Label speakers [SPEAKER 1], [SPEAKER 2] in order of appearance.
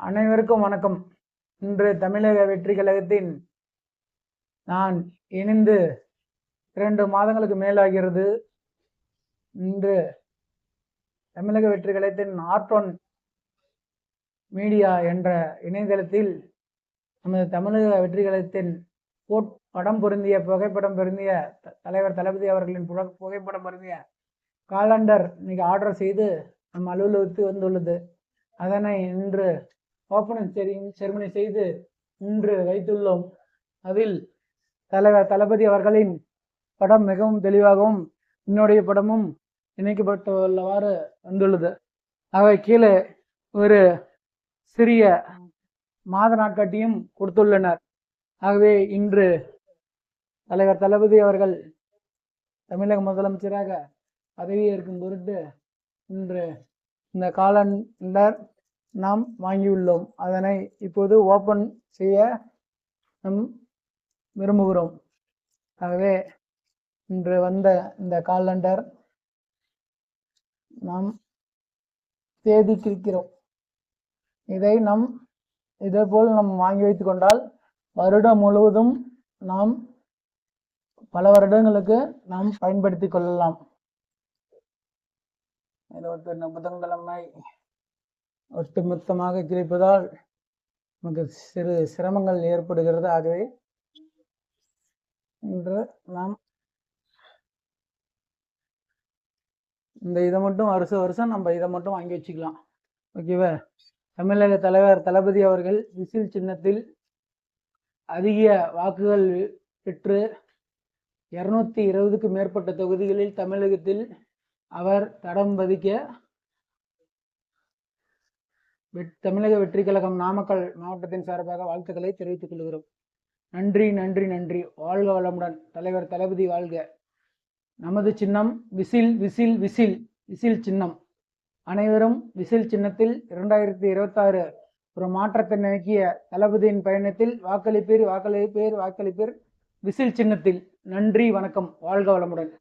[SPEAKER 1] அனைவருக்கும் வணக்கம். இன்று தமிழக வெற்றி கழகத்தின் நான் இணைந்து 2 மாதங்களுக்கு மேலாகிறது. இன்று தமிழக வெற்றி கழகத்தின் ஆர்ட்1 மீடியா என்ற இணையதளத்தில் நமது தமிழக வெற்றி கழகத்தின் படம் பொருந்திய புகைப்படம் பொருந்திய தலைவர் தளபதி அவர்களின் புகைப்படம் பொருந்திய காலண்டர் இன்னைக்கு ஆர்டர் செய்து நம் அலுவலகத்துக்கு வந்துள்ளது. அதனை இன்று ஓப்பனிங் செரிமனி செய்து இன்று வைத்துள்ளோம். அதில் தலைவர் தளபதி அவர்களின் படம் மிகவும் தெளிவாகவும் என்னுடைய படமும் இணைக்கப்பட்டுள்ளவாறு வந்துள்ளது. அவை கீழே ஒரு சிறிய மாத நாட்காட்டியும் கொடுத்துள்ளனர். ஆகவே இன்று தலைவர் தளபதி அவர்கள் தமிழக முதலமைச்சராக பதவியேற்கும் பொருட்டு இன்று இந்த காலண்டர் நாம் வாங்கியுள்ளோம். அதனை இப்போது ஓப்பன் செய்ய நாம் விரும்புகிறோம். ஆகவே இன்று வந்த இந்த காலண்டர் நாம் தேதி குறிக்கிறோம். இதை நாம் இதேபோல் நாம் வாங்கி வைத்து கொண்டால் வருடம் முழுவதும் நாம் பல வருடங்களுக்கு நாம் பயன்படுத்தி கொள்ளலாம். 21 புதன்கிழமை ஒட்டுமொத்தமாக கிடைப்பதால் நமக்கு சிறு சிரமங்கள் ஏற்படுகிறது. ஆகவே இன்று நாம் இந்த இதை மட்டும் வருஷம் நம்ம இதை மட்டும் வாங்கி வச்சுக்கலாம். ஓகேவா? தமிழக தலைவர் தளபதி அவர்கள் விசில் சின்னத்தில் அதிக வாக்குகள் பெற்று 220க்கு மேற்பட்ட தொகுதிகளில் தமிழகத்தில் அவர் தடம் பதிக்க தமிழக வெற்றி கழகம் நாமக்கல் மாவட்டத்தின் சார்பாக வாழ்த்துக்களை தெரிவித்துக் கொள்கிறோம். நன்றி நன்றி நன்றி. வாழ்க வளமுடன். தலைவர் தளபதி வாழ்க. நமது சின்னம் விசில் விசில் விசில் விசில் சின்னம். அனைவரும் விசில் சின்னத்தில் 2026 ஒரு மாற்றத்தை நோக்கிய தளபதியின் பயணத்தில் வாக்களிப்பீர் வாக்களிப்பீர் வாக்களிப்பீர் விசில் சின்னத்தில். நன்றி, வணக்கம். வாழ்க வளமுடன்.